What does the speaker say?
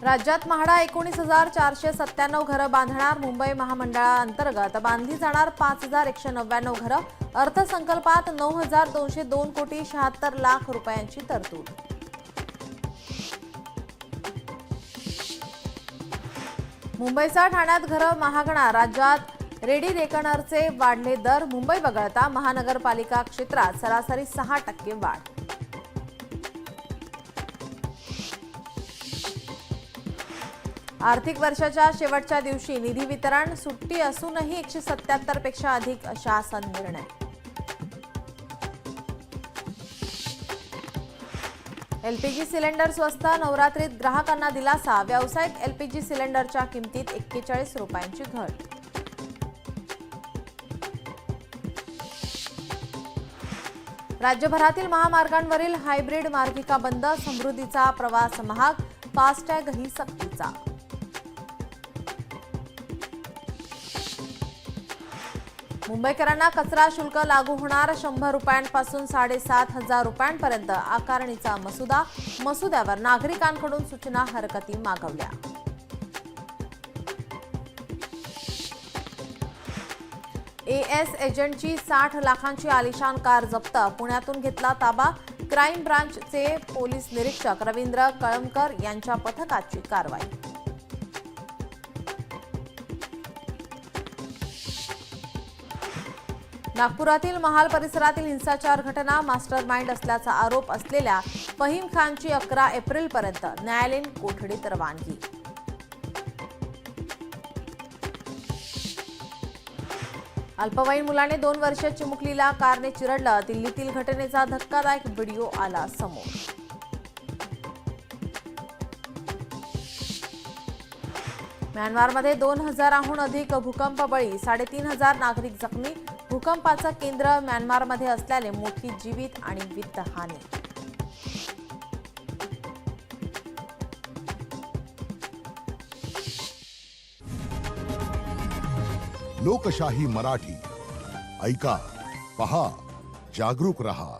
राज्यात म्हाडा 19,497 घरं बांधणार. मुंबई महामंडळाअंतर्गत बांधली जाणार 5,199 घरं. अर्थसंकल्पात 9,202 कोटी 76 लाख रुपयांची तरतूद. मुंबईसह ठाण्यात घरं महागणार. राज्यात रेडी रेकनरचे वाढले दर. मुंबई वगळता महानगरपालिका क्षेत्रात सरासरी 6% वाढ. आर्थिक वर्षाच्या शेवटच्या दिवशी निधी वितरण. सुट्टी असूनही 177 पेक्षा अधिक शासन निर्णय. एलपीजी सिलेंडर स्वस्त. नवरात्रीत ग्राहकांना दिलासा. व्यावसायिक एलपीजी सिलेंडरच्या किमतीत 41 रुपयांची घट. राज्यभरातील महामार्गांवरील हायब्रिड मार्गिका बंद. समृद्धीचा प्रवास महाग. फास्टॅगही सक्तीचा. मुंबईकरांना कचरा शुल्क लागू होणार. 100 रुपयांपासून 7,500 रुपयांपर्यंत आकारणीचा मसुदा. मसुद्यावर नागरिकांकडून सूचना हरकती मागवल्या. एएस एजंटची 60 लाखांची आलिशान कार जप्त. पुण्यातून घेतला ताबा. क्राईम ब्रांचचे पोलीस निरीक्षक रवींद्र कळमकर यांच्या पथकाची कारवाई. नागपुरातील महाल परिसरातील हिंसाचार घटना. मास्टर माइंड असल्याचा आरोप असलेल्या फहीम खानची 11 एप्रिलपर्यंत न्यायालयीन कोठडीत रवानगी. अल्पवयीन मुलाने 2 वर्षीय चिमुकलीला कारने चिरडलं. दिल्लीतील घटनेचा धक्कादायक व्हिडिओ आला समोर. म्यानमारमध्ये 2000हून अधिक भूकंप बळी. 3,500 नागरिक जखमी. भूकंपाचं केंद्र म्यानमारमध्ये असल्याने मोठी जीवित आणि वित्त हानी. लोकशाही मराठी ऐका, पहा, जागरूक रहा.